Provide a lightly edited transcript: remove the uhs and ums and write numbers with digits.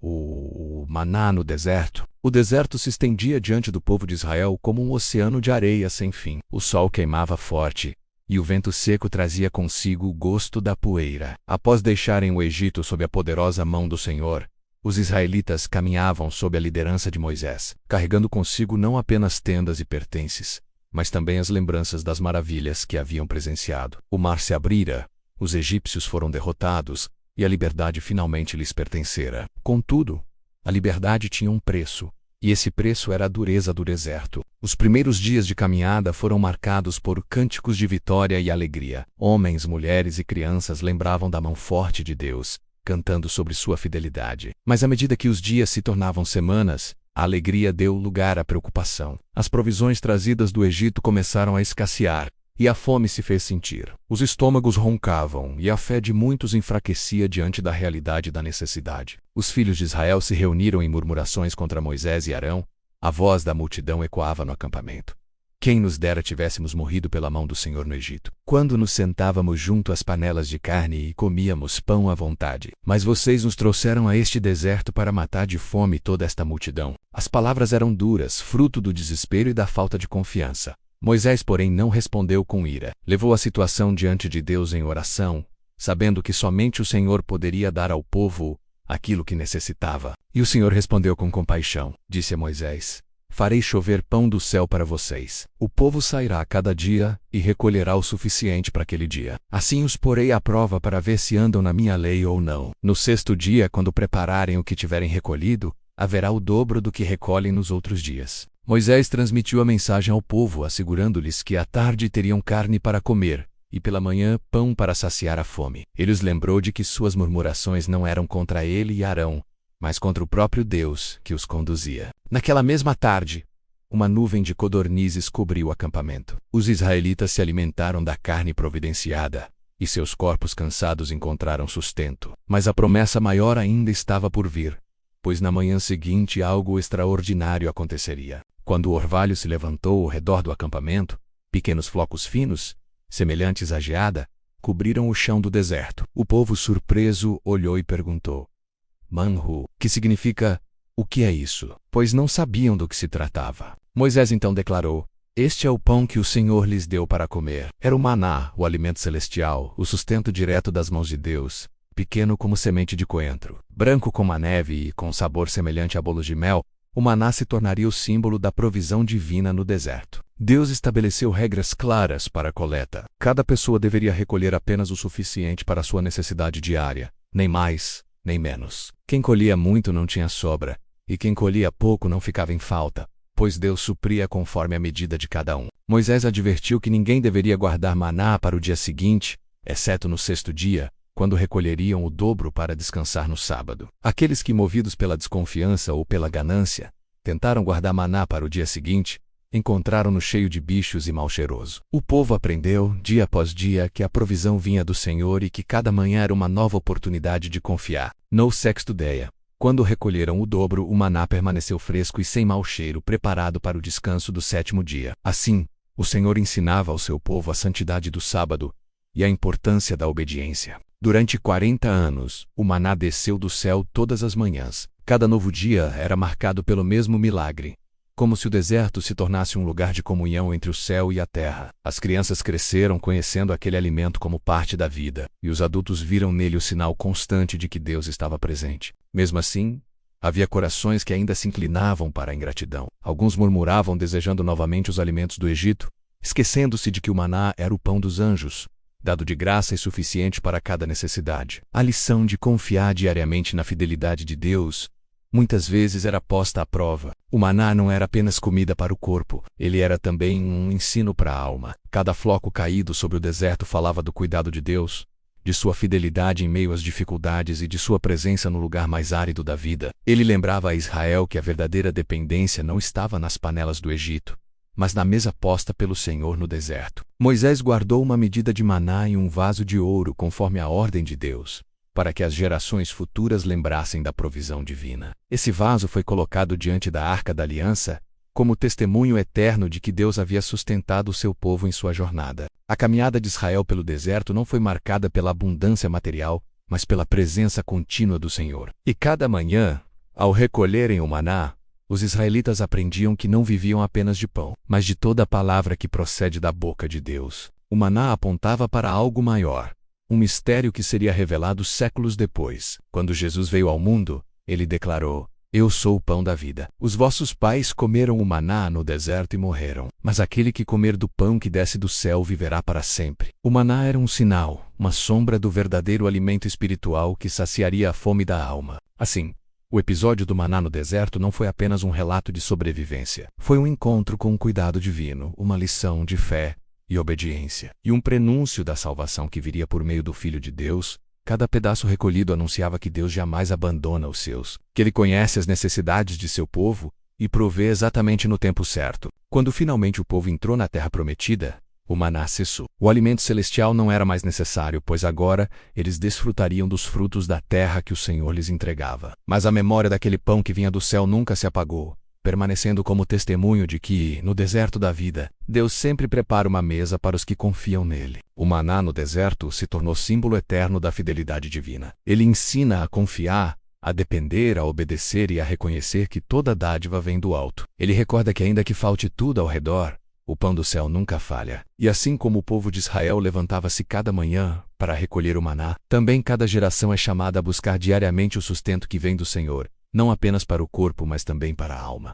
O maná no deserto. O deserto se estendia diante do povo de Israel como um oceano de areia sem fim. O sol queimava forte, e o vento seco trazia consigo o gosto da poeira. Após deixarem o Egito sob a poderosa mão do Senhor, os israelitas caminhavam sob a liderança de Moisés, carregando consigo não apenas tendas e pertences, mas também as lembranças das maravilhas que haviam presenciado. O mar se abrira, os egípcios foram derrotados, e a liberdade finalmente lhes pertencera. Contudo, a liberdade tinha um preço, e esse preço era a dureza do deserto. Os primeiros dias de caminhada foram marcados por cânticos de vitória e alegria. Homens, mulheres e crianças lembravam da mão forte de Deus, cantando sobre sua fidelidade. Mas à medida que os dias se tornavam semanas, a alegria deu lugar à preocupação. As provisões trazidas do Egito começaram a escassear, e a fome se fez sentir. Os estômagos roncavam, e a fé de muitos enfraquecia diante da realidade da necessidade. Os filhos de Israel se reuniram em murmurações contra Moisés e Arão. A voz da multidão ecoava no acampamento. Quem nos dera tivéssemos morrido pela mão do Senhor no Egito, quando nos sentávamos junto às panelas de carne e comíamos pão à vontade. Mas vocês nos trouxeram a este deserto para matar de fome toda esta multidão. As palavras eram duras, fruto do desespero e da falta de confiança. Moisés, porém, não respondeu com ira. Levou a situação diante de Deus em oração, sabendo que somente o Senhor poderia dar ao povo aquilo que necessitava. E o Senhor respondeu com compaixão. Disse a Moisés: Farei chover pão do céu para vocês. O povo sairá a cada dia e recolherá o suficiente para aquele dia. Assim os porei à prova para ver se andam na minha lei ou não. No sexto dia, quando prepararem o que tiverem recolhido, haverá o dobro do que recolhem nos outros dias. Moisés transmitiu a mensagem ao povo, assegurando-lhes que à tarde teriam carne para comer, e pela manhã pão para saciar a fome. Ele os lembrou de que suas murmurações não eram contra ele e Arão, mas contra o próprio Deus que os conduzia. Naquela mesma tarde, uma nuvem de codornizes cobriu o acampamento. Os israelitas se alimentaram da carne providenciada, e seus corpos cansados encontraram sustento. Mas a promessa maior ainda estava por vir, pois na manhã seguinte algo extraordinário aconteceria. Quando o orvalho se levantou ao redor do acampamento, pequenos flocos finos, semelhantes à geada, cobriram o chão do deserto. O povo surpreso olhou e perguntou: Manhu, que significa: o que é isso? Pois não sabiam do que se tratava. Moisés então declarou: Este é o pão que o Senhor lhes deu para comer. Era o maná, o alimento celestial, o sustento direto das mãos de Deus, pequeno como semente de coentro, branco como a neve e com sabor semelhante a bolos de mel. O maná se tornaria o símbolo da provisão divina no deserto. Deus estabeleceu regras claras para a coleta. Cada pessoa deveria recolher apenas o suficiente para sua necessidade diária, nem mais, nem menos. Quem colhia muito não tinha sobra, e quem colhia pouco não ficava em falta, pois Deus supria conforme a medida de cada um. Moisés advertiu que ninguém deveria guardar maná para o dia seguinte, exceto no sexto dia, quando recolheriam o dobro para descansar no sábado. Aqueles que, movidos pela desconfiança ou pela ganância, tentaram guardar maná para o dia seguinte, encontraram-no cheio de bichos e mal cheiroso. O povo aprendeu, dia após dia, que a provisão vinha do Senhor e que cada manhã era uma nova oportunidade de confiar. No sexto dia, quando recolheram o dobro, o maná permaneceu fresco e sem mau cheiro, preparado para o descanso do sétimo dia. Assim, o Senhor ensinava ao seu povo a santidade do sábado e a importância da obediência. Durante 40 anos, o maná desceu do céu todas as manhãs. Cada novo dia era marcado pelo mesmo milagre, como se o deserto se tornasse um lugar de comunhão entre o céu e a terra. As crianças cresceram conhecendo aquele alimento como parte da vida, e os adultos viram nele o sinal constante de que Deus estava presente. Mesmo assim, havia corações que ainda se inclinavam para a ingratidão. Alguns murmuravam desejando novamente os alimentos do Egito, esquecendo-se de que o maná era o pão dos anjos, dado de graça e suficiente para cada necessidade. A lição de confiar diariamente na fidelidade de Deus muitas vezes era posta à prova. O maná não era apenas comida para o corpo, ele era também um ensino para a alma. Cada floco caído sobre o deserto falava do cuidado de Deus, de sua fidelidade em meio às dificuldades e de sua presença no lugar mais árido da vida. Ele lembrava a Israel que a verdadeira dependência não estava nas panelas do Egito, mas na mesa posta pelo Senhor no deserto. Moisés guardou uma medida de maná em um vaso de ouro conforme a ordem de Deus, para que as gerações futuras lembrassem da provisão divina. Esse vaso foi colocado diante da Arca da Aliança, como testemunho eterno de que Deus havia sustentado o seu povo em sua jornada. A caminhada de Israel pelo deserto não foi marcada pela abundância material, mas pela presença contínua do Senhor. E cada manhã, Ao recolherem o maná, os israelitas aprendiam que não viviam apenas de pão, mas de toda a palavra que procede da boca de Deus. O maná apontava para algo maior, um mistério que seria revelado séculos depois. Quando Jesus veio ao mundo, ele declarou: Eu sou o pão da vida. Os vossos pais comeram o maná no deserto e morreram, mas aquele que comer do pão que desce do céu viverá para sempre. O maná era um sinal, uma sombra do verdadeiro alimento espiritual que saciaria a fome da alma. Assim, o episódio do maná no deserto não foi apenas um relato de sobrevivência. Foi um encontro com um cuidado divino, uma lição de fé e obediência, e um prenúncio da salvação que viria por meio do Filho de Deus. Cada pedaço recolhido anunciava que Deus jamais abandona os seus, que Ele conhece as necessidades de seu povo e provê exatamente no tempo certo. Quando finalmente o povo entrou na terra prometida, o maná cessou. O alimento celestial não era mais necessário, pois agora eles desfrutariam dos frutos da terra que o Senhor lhes entregava. Mas a memória daquele pão que vinha do céu nunca se apagou, permanecendo como testemunho de que, no deserto da vida, Deus sempre prepara uma mesa para os que confiam nele. O maná no deserto se tornou símbolo eterno da fidelidade divina. Ele ensina a confiar, a depender, a obedecer e a reconhecer que toda dádiva vem do alto. Ele recorda que ainda que falte tudo ao redor, o pão do céu nunca falha. E assim como o povo de Israel levantava-se cada manhã para recolher o maná, também cada geração é chamada a buscar diariamente o sustento que vem do Senhor, não apenas para o corpo, mas também para a alma.